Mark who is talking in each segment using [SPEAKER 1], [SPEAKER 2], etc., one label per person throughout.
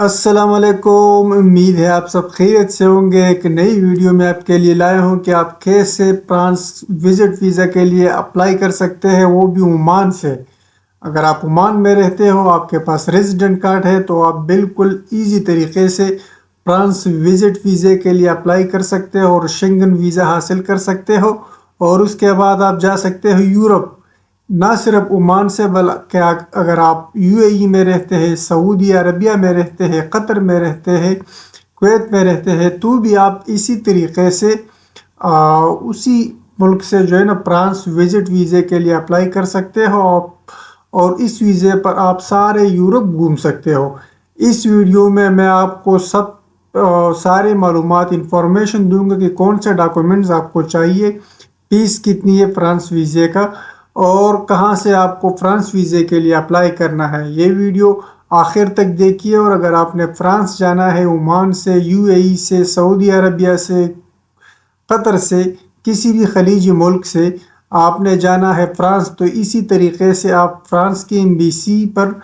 [SPEAKER 1] अस्सलाम वालेकुम। उम्मीद है आप सब खैरियत से होंगे। एक नई वीडियो में आपके लिए लाया हूं कि आप कैसे फ्रांस विज़िट वीज़ा के लिए अप्लाई कर सकते हैं, वो भी ओमान से। अगर आप ओमान में रहते हो, आपके पास रेजिडेंट कार्ड है, तो आप बिल्कुल इजी तरीके से फ्रांस विज़िट वीज़े के लिए अप्लाई कर सकते हो और शेंगन वीज़ा हासिल कर सकते हो। और उसके बाद आप जा सकते हो यूरोप। ना सिर्फ ओमान से, बल्कि अगर आप यूएई में रहते हैं, सऊदी अरबिया में रहते हैं, कतर में रहते हैं, कुवैत में रहते हैं, तो भी आप इसी तरीके से उसी मुल्क से जो है ना फ्रांस विज़िट वीज़े के लिए अप्लाई कर सकते हो। और इस वीज़े पर आप सारे यूरोप घूम सकते हो। इस वीडियो में मैं आपको सारे मालूमात इंफॉर्मेशन दूंगा कि कौन से डॉक्यूमेंट्स आपको चाहिए, फीस कितनी है फ्रांस वीज़े का, और कहां से आपको फ्रांस वीज़े के लिए अप्लाई करना है। ये वीडियो आखिर तक देखिए। और अगर आपने फ्रांस जाना है ओमान से, यूएई से, सऊदी अरबिया से, कतर से, किसी भी खलीजी मुल्क से आपने जाना है फ्रांस, तो इसी तरीके से आप फ्रांस की एम्बेसी पर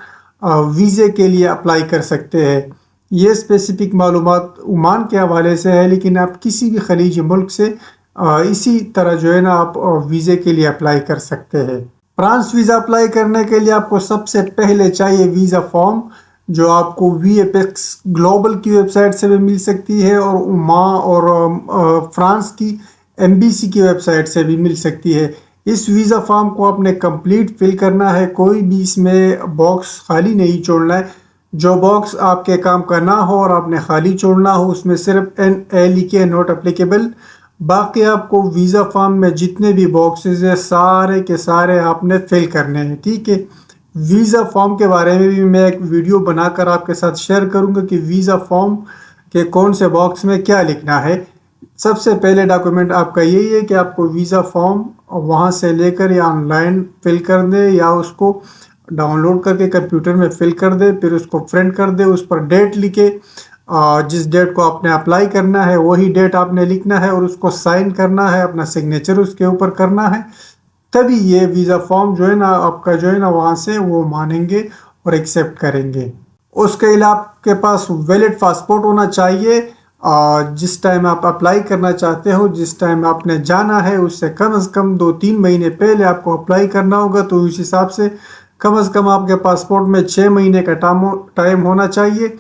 [SPEAKER 1] वीज़े के लिए अप्लाई कर सकते हैं। ये स्पेसिफिक मालूमात ओमान के हवाले से है, लेकिन आप किसी भी खलीजी मुल्क से इसी तरह जो है ना आप वीज़े के लिए अप्लाई कर सकते हैं। फ्रांस वीज़ा अप्लाई करने के लिए आपको सबसे पहले चाहिए वीज़ा फॉर्म, जो आपको VFX ग्लोबल की वेबसाइट से भी मिल सकती है और ओमान और फ्रांस की एम्बेसी की वेबसाइट से भी मिल सकती है। इस वीज़ा फॉर्म को आपने कंप्लीट फिल करना है, कोई भी इसमें बॉक्स खाली नहीं छोड़ना है। जो बॉक्स आपके काम का ना हो और आपने खाली छोड़ना हो, उसमें सिर्फ NA लिखे, नॉट एप्लीकेबल। बाकी आपको वीज़ा फॉर्म में जितने भी बॉक्सेस है, सारे के सारे आपने फिल करने हैं, ठीक है। वीज़ा फॉर्म के बारे में भी मैं एक वीडियो बनाकर आपके साथ शेयर करूंगा कि वीज़ा फॉर्म के कौन से बॉक्स में क्या लिखना है। सबसे पहले डॉक्यूमेंट आपका यही है कि आपको वीज़ा फॉर्म वहां से लेकर या ऑनलाइन फिल कर दे या उसको डाउनलोड करके कंप्यूटर में फिल कर दे, फिर उसको प्रिंट कर दे, उस पर डेट लिखे, जिस डेट को आपने अप्लाई करना है वही डेट आपने लिखना है और उसको साइन करना है, अपना सिग्नेचर उसके ऊपर करना है। तभी ये वीज़ा फॉर्म जो है ना आपका जो है ना वहाँ से वो मानेंगे और एक्सेप्ट करेंगे। उसके अलावा आपके पास वैलिड पासपोर्ट होना चाहिए। जिस टाइम आप अप्लाई करना चाहते हो, जिस टाइम आपने जाना है, उससे कम से कम 2-3 महीने पहले आपको अप्लाई करना होगा। तो उस हिसाब से कम आपके पासपोर्ट में 6 महीने का टाइम होना चाहिए।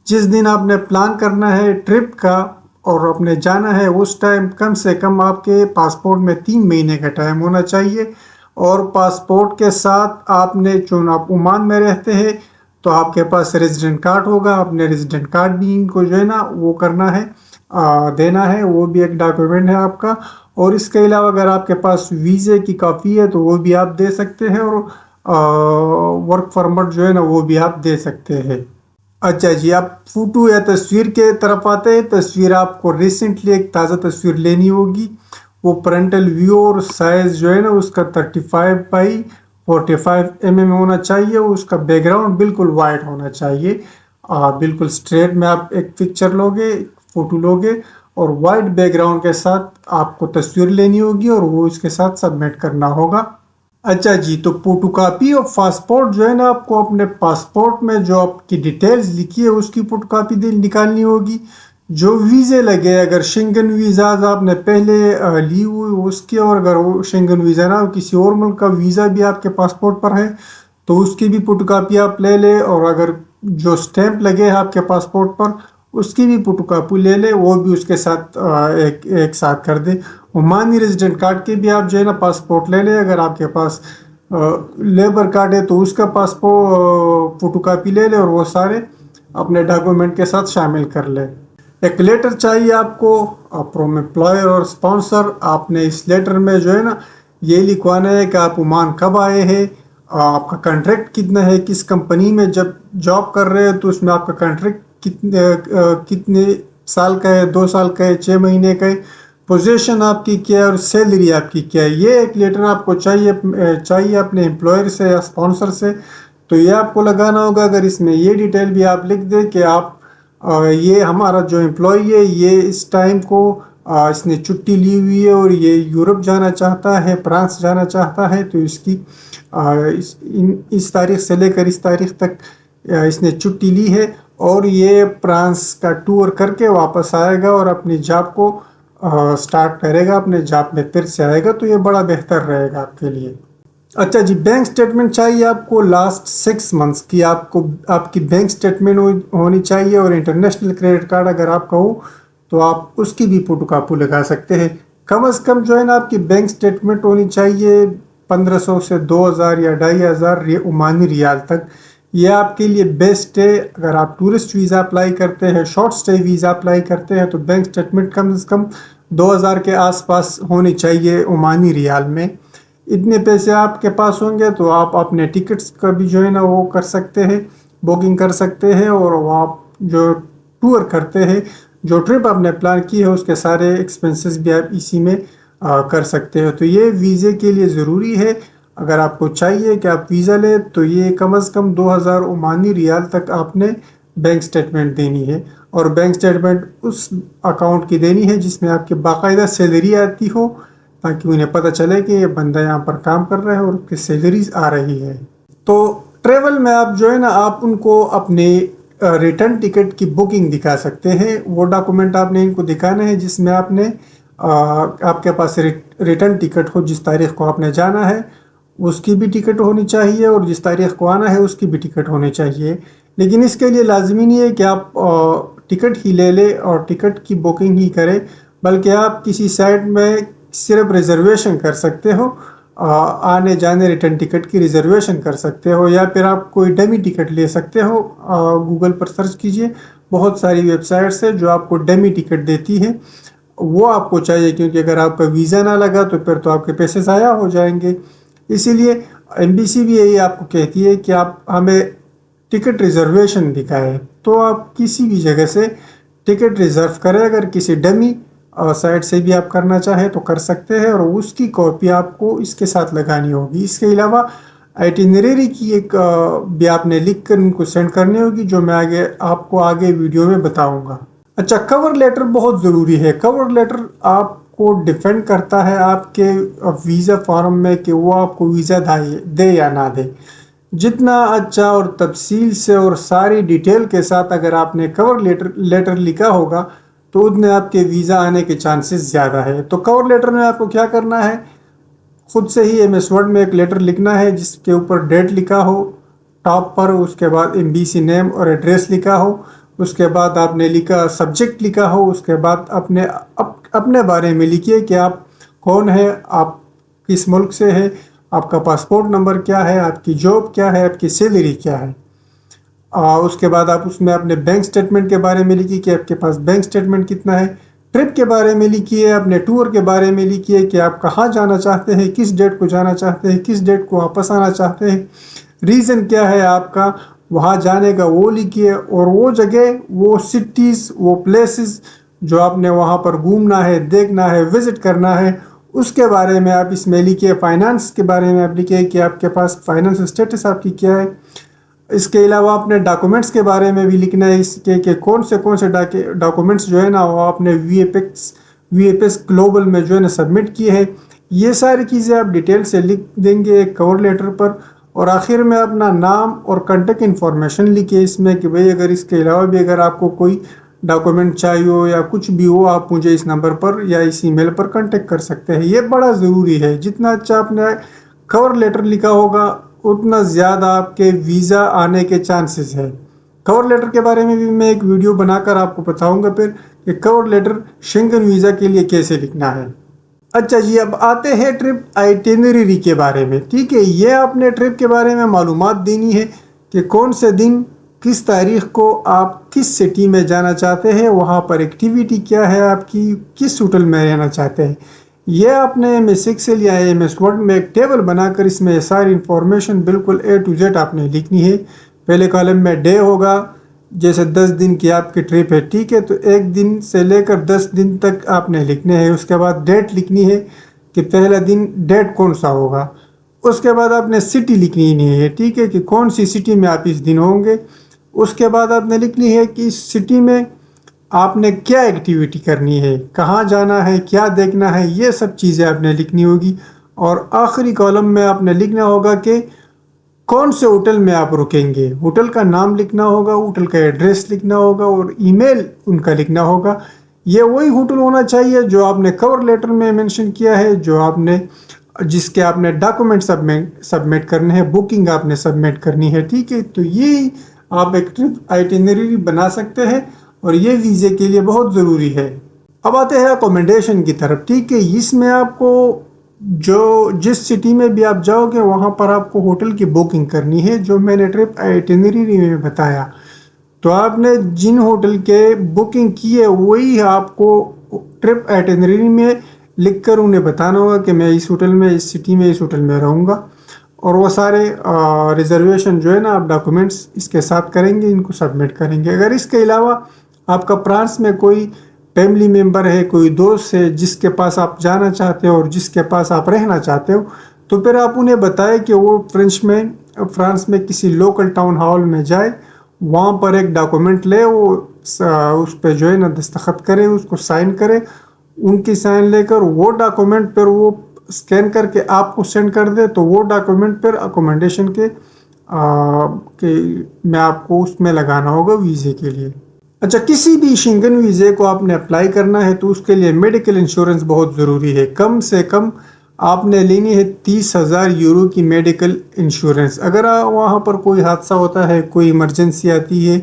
[SPEAKER 1] जिस दिन आपने प्लान करना है ट्रिप का और आपने जाना है, उस टाइम कम से कम आपके पासपोर्ट में 3 महीने का टाइम होना चाहिए। और पासपोर्ट के साथ आपने, जो आप ओमान में रहते हैं, तो आपके पास रेजिडेंट कार्ड होगा। आपने रेजिडेंट कार्ड भी इनको जो है ना वो करना है, देना है, वो भी एक डॉक्यूमेंट है आपका। और इसके अलावा अगर आपके पास वीज़े की कॉपी है तो वो भी आप दे सकते हैं, और वर्क परमिट जो है ना वो भी आप दे सकते हैं। अच्छा जी, आप फोटो या तस्वीर के तरफ आते हैं। तस्वीर आपको रिसेंटली एक ताज़ा तस्वीर लेनी होगी। वो फ्रंटल व्यू और साइज जो है ना उसका 35x45 mm होना चाहिए। उसका बैकग्राउंड बिल्कुल वाइट होना चाहिए। बिल्कुल स्ट्रेट में आप एक पिक्चर लोगे, फोटो लोगे, और वाइट बैकग्राउंड के साथ आपको तस्वीर लेनी होगी और वो इसके साथ सबमिट करना होगा। अच्छा जी, तो फोटो कापी और पासपोर्ट जो है ना, आपको अपने पासपोर्ट में जो आपकी डिटेल्स लिखी है उसकी फोटो कापी निकालनी होगी। जो वीज़े लगे, अगर शेंगन वीज़ाज आपने पहले ली हुई उसके, और अगर वो शेंगन वीज़ा ना किसी और मुल्क का वीज़ा भी आपके पासपोर्ट पर है तो उसकी भी फोटो कापी आप ले लें। और अगर जो स्टैंप लगे हैं आपके पासपोर्ट पर उसकी भी फोटो कापी ले ले, वो भी उसके साथ एक साथ कर दे। ओमानी रेजिडेंट कार्ड के भी आप जो है ना पासपोर्ट ले ले। अगर आपके पास लेबर कार्ड है तो उसका पासपोर्ट फोटो कापी ले ले और वो सारे अपने डॉक्यूमेंट के साथ शामिल कर ले। एक लेटर चाहिए आपको फ्रॉम एम्प्लॉयर और स्पॉन्सर। आपने इस लेटर में जो है ना ये लिखवाना है कि आप ओमान कब आए हैं, आपका कॉन्ट्रैक्ट कितना है, किस कंपनी में जब जॉब कर रहे हैं तो उसमें आपका कॉन्ट्रैक्ट कितने साल का है, 2 साल का है, 6 महीने का है, पोजीशन आपकी क्या है और सैलरी आपकी क्या है। ये एक लेटर आपको चाहिए अपने एम्प्लॉयर से या स्पॉन्सर से। तो ये आपको लगाना होगा। अगर इसमें ये डिटेल भी आप लिख दें कि आप ये हमारा जो एम्प्लॉई है ये इस टाइम को इसने छुट्टी ली हुई है और ये यूरोप जाना चाहता है, फ्रांस जाना चाहता है, तो इसकी इस तारीख से लेकर इस तारीख तक इसने छुट्टी ली है। اور یہ فرانس کا ٹور کر کے واپس آئے گا اور اپنی جاب کو سٹارٹ کرے گا، اپنے جاب میں پھر سے آئے گا، تو یہ بڑا بہتر رہے گا آپ کے لیے۔ اچھا جی، بینک سٹیٹمنٹ چاہیے آپ کو لاسٹ 6 منتھس کی، آپ کی بینک سٹیٹمنٹ ہونی چاہیے، اور انٹرنیشنل کریڈٹ کارڈ اگر آپ کا ہو تو آپ اس کی بھی فوٹو کاپی لگا سکتے ہیں۔ کم از کم جو ہے نا آپ کی بینک سٹیٹمنٹ ہونی چاہیے 1500 سے 2000 یا 2500 عمانی ریال تک۔ یہ آپ کے لیے بیسٹ ہے۔ اگر آپ ٹورسٹ ویزا اپلائی کرتے ہیں، شارٹ سٹے ویزا اپلائی کرتے ہیں، تو بینک سٹیٹمنٹ کم از کم 2000 کے آس پاس ہونی چاہیے عمانی ریال میں۔ اتنے پیسے آپ کے پاس ہوں گے تو آپ اپنے ٹکٹس کا بھی جو ہے نا وہ کر سکتے ہیں، بکنگ کر سکتے ہیں، اور آپ جو ٹور کرتے ہیں، جو ٹرپ آپ نے پلان کی ہے، اس کے سارے ایکسپنسز بھی آپ اسی میں کر سکتے ہو۔ تو یہ ویزے کے لیے ضروری ہے۔ اگر آپ کو چاہیے کہ آپ ویزا لیں تو یہ کم از کم 2000 عمانی ریال تک آپ نے بینک سٹیٹمنٹ دینی ہے، اور بینک سٹیٹمنٹ اس اکاؤنٹ کی دینی ہے جس میں آپ کی باقاعدہ سیلری آتی ہو، تاکہ انہیں پتہ چلے کہ یہ بندہ یہاں پر کام کر رہا ہے اور اس کی سیلریز آ رہی ہے۔ تو ٹریول میں آپ جو ہے نا آپ ان کو اپنے ریٹرن ٹکٹ کی بکنگ دکھا سکتے ہیں۔ وہ ڈاکومنٹ آپ نے ان کو دکھانا ہے جس میں آپ کے پاس ریٹرن ٹکٹ ہو، جس تاریخ کو آپ نے جانا ہے اس کی بھی ٹکٹ ہونی چاہیے، اور جس تاریخ کو آنا ہے اس کی بھی ٹکٹ ہونی چاہیے۔ لیکن اس کے لیے لازمی نہیں ہے کہ آپ ٹکٹ ہی لے لیں اور ٹکٹ کی بکنگ ہی کریں، بلکہ آپ کسی سائٹ میں صرف ریزرویشن کر سکتے ہو، آنے جانے ریٹرن ٹکٹ کی ریزرویشن کر سکتے ہو، یا پھر آپ کوئی ڈمی ٹکٹ لے سکتے ہو۔ گوگل پر سرچ کیجئے، بہت ساری ویب سائٹس ہیں جو آپ کو ڈمی ٹکٹ دیتی ہے، وہ آپ کو چاہیے، کیونکہ اگر آپ کا ویزا نہ لگا تو پھر تو آپ کے پیسے ضائع ہو جائیں گے۔ اسی لیے ایمبیسی بھی یہی آپ کو کہتی ہے کہ آپ ہمیں ٹکٹ ریزرویشن دکھائیں، تو آپ کسی بھی جگہ سے ٹکٹ ریزرو کریں۔ اگر کسی ڈمی سائٹ سے بھی آپ کرنا چاہیں تو کر سکتے ہیں، اور اس کی کاپی آپ کو اس کے ساتھ لگانی ہوگی۔ اس کے علاوہ آئٹینریری کی ایک بھی آپ نے لکھ کر ان کو سینڈ کرنی ہوگی، جو میں آپ کو آگے ویڈیو میں بتاؤں گا۔ اچھا، کور لیٹر بہت ضروری ہے۔ کور لیٹر آپ کو ڈیپینڈ کرتا ہے آپ کے ویزا فارم میں کہ وہ آپ کو ویزا دے یا نہ دے۔ جتنا اچھا اور تفصیل سے اور ساری ڈیٹیل کے ساتھ اگر آپ نے کور لیٹر لکھا ہوگا تو اتنے آپ کے ویزا آنے کے چانسز زیادہ ہے۔ تو کور لیٹر میں آپ کو کیا کرنا ہے، خود سے ہی MS Word میں ایک لیٹر لکھنا ہے جس کے اوپر ڈیٹ لکھا ہو ٹاپ پر، اس کے بعد ایمبیسی نیم اور ایڈریس لکھا ہو، اس کے بعد آپ نے لکھا سبجیکٹ لکھا ہو، اس کے بعد اپنے بارے میں لکھیے کہ آپ کون ہے، آپ کس ملک سے ہے، آپ کا پاسپورٹ نمبر کیا ہے، آپ کی جاب کیا ہے، آپ کی سیلری کیا ہے۔ اس کے بعد آپ اس میں اپنے بینک سٹیٹمنٹ کے بارے میں لکھیے کہ آپ کے پاس بینک سٹیٹمنٹ کتنا ہے، ٹرپ کے بارے میں لکھیے، اپنے ٹور کے بارے میں لکھیے کہ آپ کہاں جانا چاہتے ہیں، کس ڈیٹ کو جانا چاہتے ہیں، کس ڈیٹ کو واپس آنا چاہتے ہیں، ریزن کیا ہے آپ کا وہاں جانے کا وہ لکھیے، اور وہ جگہ، وہ سٹیز، وہ پلیسز جو آپ نے وہاں پر گھومنا ہے، دیکھنا ہے، وزٹ کرنا ہے، اس کے بارے میں آپ اس میں لکھیے۔ فائنانس کے بارے میں آپ لکھیے کہ آپ کے پاس فائنانس اسٹیٹس آپ کی کیا ہے۔ اس کے علاوہ اپنے ڈاکومنٹس کے بارے میں بھی لکھنا ہے، اس کے کہ کون سے ڈاکومنٹس جو ہے نا وہ آپ نے وی ایف ایس گلوبل میں جو ہے نا سبمٹ کیے ہیں۔ یہ ساری چیزیں آپ ڈیٹیل سے لکھ دیں گے ایک کور لیٹر پر، اور آخر میں اپنا نام اور کانٹیکٹ انفارمیشن لکھیے اس میں کہ بھئی اگر اس کے علاوہ بھی اگر آپ کو کوئی ڈاکومنٹ چاہیے ہو یا کچھ بھی ہو، آپ مجھے اس نمبر پر یا اس ای میل پر کانٹیکٹ کر سکتے ہیں۔ یہ بڑا ضروری ہے، جتنا اچھا آپ نے کور لیٹر لکھا ہوگا اتنا زیادہ آپ کے ویزا آنے کے چانسز ہے۔ کور لیٹر کے بارے میں بھی میں ایک ویڈیو بنا کر آپ کو بتاؤں گا پھر کہ کور لیٹر شنگن ویزا کے لیے کیسے لکھنا ہے۔ اچھا جی، اب آتے ہیں ٹرپ آئٹینریری کے بارے میں۔ ٹھیک ہے، یہ آپ نے ٹرپ کے بارے میں معلومات دینی ہے کہ کون سے دن، کس تاریخ کو آپ کس سٹی میں جانا چاہتے ہیں، وہاں پر ایکٹیویٹی کیا ہے آپ کی، کس ہوٹل میں رہنا چاہتے ہیں۔ یہ آپ نے MS Excel یا MS Word میں ایک ٹیبل بنا کر اس میں ساری انفارمیشن بالکل A to Z آپ نے لکھنی ہے۔ پہلے کالم میں ڈے ہوگا، جیسے 10 دن کی آپ کی ٹرپ ہے، ٹھیک ہے، تو 1 دن سے لے کر 10 دن تک آپ نے لکھنے ہیں۔ اس کے بعد ڈیٹ لکھنی ہے کہ پہلا دن ڈیٹ کون سا ہوگا۔ اس کے بعد آپ نے سٹی لکھنی ہے، ٹھیک ہے، کہ کون سی سٹی میں آپ اس دن ہوں گے۔ اس کے بعد آپ نے لکھنی ہے کہ اس سٹی میں آپ نے کیا ایکٹیویٹی کرنی ہے، کہاں جانا ہے، کیا دیکھنا ہے، یہ سب چیزیں آپ نے لکھنی ہوگی۔ اور آخری کالم میں آپ نے لکھنا ہوگا کہ कौन से होटल में आप रुकेंगे, होटल का नाम लिखना होगा, होटल का एड्रेस लिखना होगा और ईमेल उनका लिखना होगा। ये वही होटल होना चाहिए जो आपने कवर लेटर में मेंशन किया है, जो आपने जिसके आपने डॉक्यूमेंट सबमिट करने हैं, बुकिंग आपने सबमिट करनी है। ठीक है, तो ये आप एक ट्रिप आइटिनरी बना सकते हैं और ये वीज़े के लिए बहुत ज़रूरी है। अब आते हैं अकोमोडेशन की तरफ। ठीक है, इसमें आपको जो जिस सिटी में भी आप जाओगे वहाँ पर आपको होटल की बुकिंग करनी है, जो मैंने ट्रिप आइटिनरी में बताया। तो आपने जिन होटल के बुकिंग की है वही आपको ट्रिप आइटिनरी में लिखकर उन्हें बताना होगा कि मैं इस होटल में, इस सिटी में, इस होटल में रहूँगा। और वो सारे रिजर्वेशन जो है ना आप डॉक्यूमेंट्स इसके साथ करेंगे, इनको सबमिट करेंगे। अगर इसके अलावा आपका फ्रांस में कोई फैमिली मेम्बर है, कोई दोस्त है जिसके पास आप जाना चाहते हो और जिसके पास आप रहना चाहते हो, तो फिर आप उन्हें बताएं कि वो फ्रांस में किसी लोकल टाउन हॉल में जाए, वहाँ पर एक डॉक्यूमेंट ले, वो उस पर जो है ना दस्तखत करे, उसको साइन करे। उनकी साइन लेकर वो डॉक्यूमेंट पर वो स्कैन करके आपको सेंड कर दे, तो वो डॉक्यूमेंट पर अकोमोडेशन के में आपको उसमें लगाना होगा वीज़े के लिए। अच्छा, किसी भी शेंगन वीज़े को आपने अप्लाई करना है तो उसके लिए मेडिकल इंश्योरेंस बहुत ज़रूरी है। कम से कम आपने लेनी है 30,000 यूरो की मेडिकल इंश्योरेंस। अगर वहाँ पर कोई हादसा होता है, कोई इमरजेंसी आती है,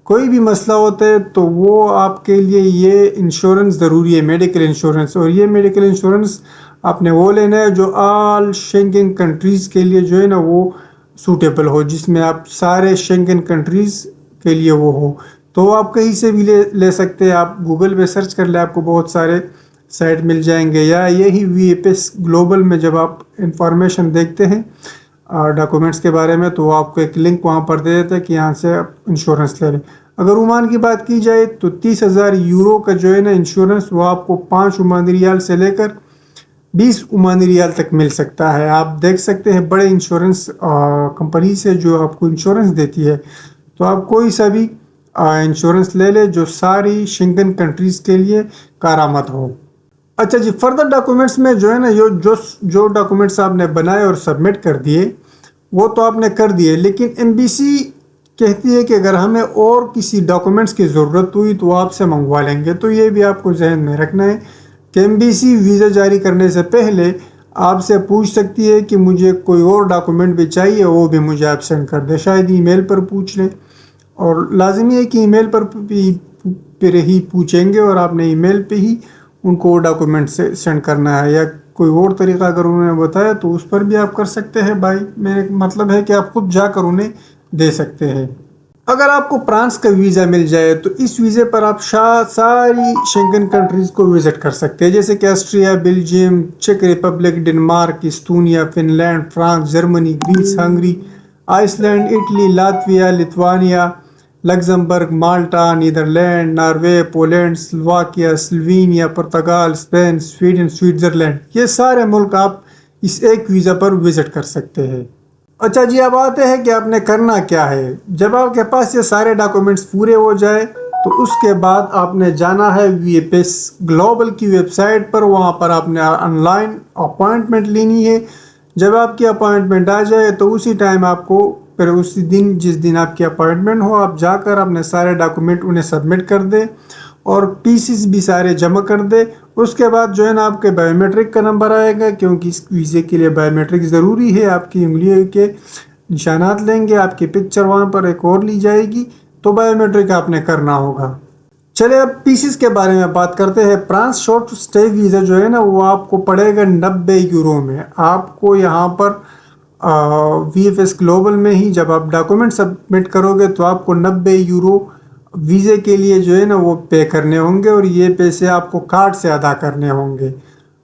[SPEAKER 1] कोई भी मसला होता है, तो वो आपके लिए ये इंश्योरेंस ज़रूरी है, मेडिकल इंश्योरेंस। और ये मेडिकल इंश्योरेंस आपने वो लेना है जो ऑल शेंगन कंट्रीज़ के लिए जो है ना वो सूटेबल हो, जिसमें आप सारे शेंगन कंट्रीज़ के लिए वो हो। तो आप कहीं से भी ले सकते हैं। आप गूगल पे सर्च कर ले, आपको बहुत सारे साइट मिल जाएंगे, या यही VFS ग्लोबल में जब आप इंफॉर्मेशन देखते हैं डॉक्यूमेंट्स के बारे में, तो आपको एक लिंक वहाँ पर दे देते हैं कि यहाँ से आप इंश्योरेंस ले लें। अगर ओमान की बात की जाए तो 30,000 यूरो का जो है ना इंश्योरेंस, वो आपको 5 ओमानी रियाल से लेकर 20 ओमानी रियाल तक मिल सकता है। आप देख सकते हैं बड़े इंश्योरेंस कंपनी से जो आपको इंश्योरेंस देती है, तो आप कोई सा भी इंश्योरेंस ले ले जो सारी शेंगन कंट्रीज़ के लिए कारामद हो। अच्छा जी, फर्दर डॉक्यूमेंट्स में जो है ना जो डॉक्यूमेंट्स आपने बनाए और सबमिट कर दिए वो तो आपने कर दिए, लेकिन एम्बेसी कहती है कि अगर हमें और किसी डॉक्यूमेंट्स की ज़रूरत हुई तो आपसे मंगवा लेंगे। तो ये भी आपको जहन में रखना है कि एम्बेसी वीज़ा जारी करने से पहले आपसे पूछ सकती है कि मुझे कोई और डॉक्यूमेंट भी चाहिए, वो भी मुझे आप सेंड कर दे। शायद ईमेल पर पूछ लें, और लाजमी है कि ईमेल पर ही पूछेंगे और आपने ईमेल पे ही उनको वो डॉक्यूमेंट से सेंड करना है, या कोई और तरीका अगर उन्होंने बताया तो उस पर भी आप कर सकते हैं। भाई मेरा मतलब है कि आप खुद जाकर उन्हें दे सकते हैं। अगर आपको फ्रांस का वीज़ा मिल जाए तो इस वीज़े पर आप सारी शेंगन कंट्रीज़ को विज़िट कर सकते हैं, जैसे कि ऑस्ट्रिया, बेल्जियम, चेक Republic, Denmark, Estonia, Finland, France, Germany, Greece, Hungary, Iceland, Italy, Latvia, Lithuania, Luxembourg, Malta, Netherland, Norway, Poland, Slovakia, Slovenia, पुर्तगाल, स्पेन, स्वीडन, स्विट्ज़रलैंड। ये सारे मुल्क आप इस एक वीज़ा पर विज़िट कर सकते हैं। अच्छा जी, अब आते हैं कि आपने करना क्या है। जब आपके पास ये सारे डॉक्यूमेंट्स पूरे हो जाए तो उसके बाद आपने जाना है VFS ग्लोबल की वेबसाइट पर। वहाँ पर आपने ऑनलाइन अपॉइंटमेंट लेनी है। जब आपकी अपॉइंटमेंट आ जाए तो उसी टाइम आपको फिर उसी दिन जिस दिन आपकी अपॉइंटमेंट हो आप जाकर अपने सारे डॉक्यूमेंट उन्हें सबमिट कर दे और पीसीस भी सारे जमा कर दे। उसके बाद जो है ना आपके बायोमेट्रिक का नंबर आएगा, क्योंकि इस वीज़े के लिए बायोमेट्रिक ज़रूरी है। आपकी उंगलियों के निशानात लेंगे, आपकी पिक्चर वहाँ पर एक और ली जाएगी, तो बायोमेट्रिक आपने करना होगा। चलिए अब पीसीस के बारे में बात करते हैं। फ्रांस शॉर्ट स्टे वीज़ा जो है ना वो आपको पड़ेगा 90 यूरो में। आपको यहाँ पर VFS ग्लोबल में ही जब आप डॉक्यूमेंट सबमिट करोगे तो आपको 90 यूरो वीज़े के लिए जो है ना वो पे करने होंगे, और ये पैसे आपको कार्ड से अदा करने होंगे।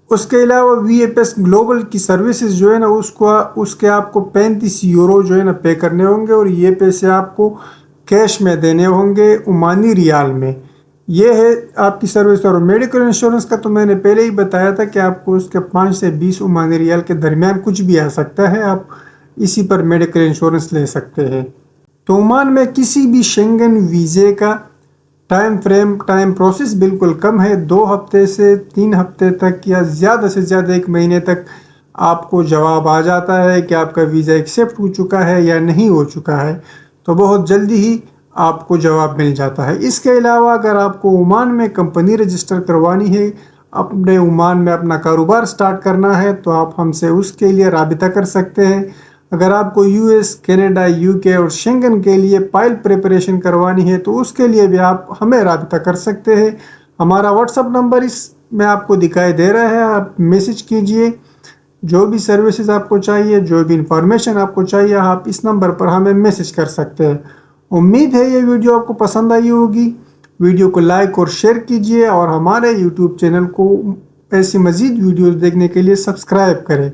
[SPEAKER 1] उसके अलावा VFS ग्लोबल की सर्विसेज जो है ना उसके आपको 35 यूरो जो है ना पे करने होंगे, और ये पैसे आपको कैश में देने होंगे ओमानी रियाल में। ये है आपकी सर्विस। और मेडिकल इंश्योरेंस का तो मैंने पहले ही बताया था कि आपको उसके 5 से 20 ओमानी रियाल के दरमियान कुछ भी आ सकता है, आप इसी पर मेडिकल इंश्योरेंस ले सकते हैं। तो ओमान में किसी भी शेंगन वीज़े का टाइम प्रोसेस बिल्कुल कम है। 2 हफ्ते से 3 हफ्ते तक या ज़्यादा से ज़्यादा 1 महीने तक آپ کو جواب آ جاتا ہے کہ آپ کا ویزا ایکسیپٹ ہو چکا ہے یا نہیں ہو چکا ہے، تو بہت جلدی ہی آپ کو جواب مل جاتا ہے۔ اس کے علاوہ اگر آپ کو عمان میں کمپنی رجسٹر کروانی ہے، اپنے عمان میں اپنا کاروبار سٹارٹ کرنا ہے، تو آپ ہم سے اس کے لیے رابطہ کر سکتے ہیں۔ اگر آپ کو یو ایس، کینیڈا، یو کے اور شنگن کے لیے فائل پریپریشن کروانی ہے تو اس کے لیے بھی آپ ہمیں رابطہ کر سکتے ہیں۔ ہمارا واٹس اپ نمبر اس میں آپ کو دکھائی دے رہا ہے، آپ میسج کیجئے۔ جو بھی سروسز آپ کو چاہیے، جو بھی انفارمیشن آپ کو چاہیے، آپ اس نمبر پر ہمیں میسج کر سکتے ہیں۔ امید ہے یہ ویڈیو آپ کو پسند آئی ہوگی۔ ویڈیو کو لائک اور شیئر کیجئے اور ہمارے یوٹیوب چینل کو ایسی مزید ویڈیوز دیکھنے کے لیے سبسکرائب کریں۔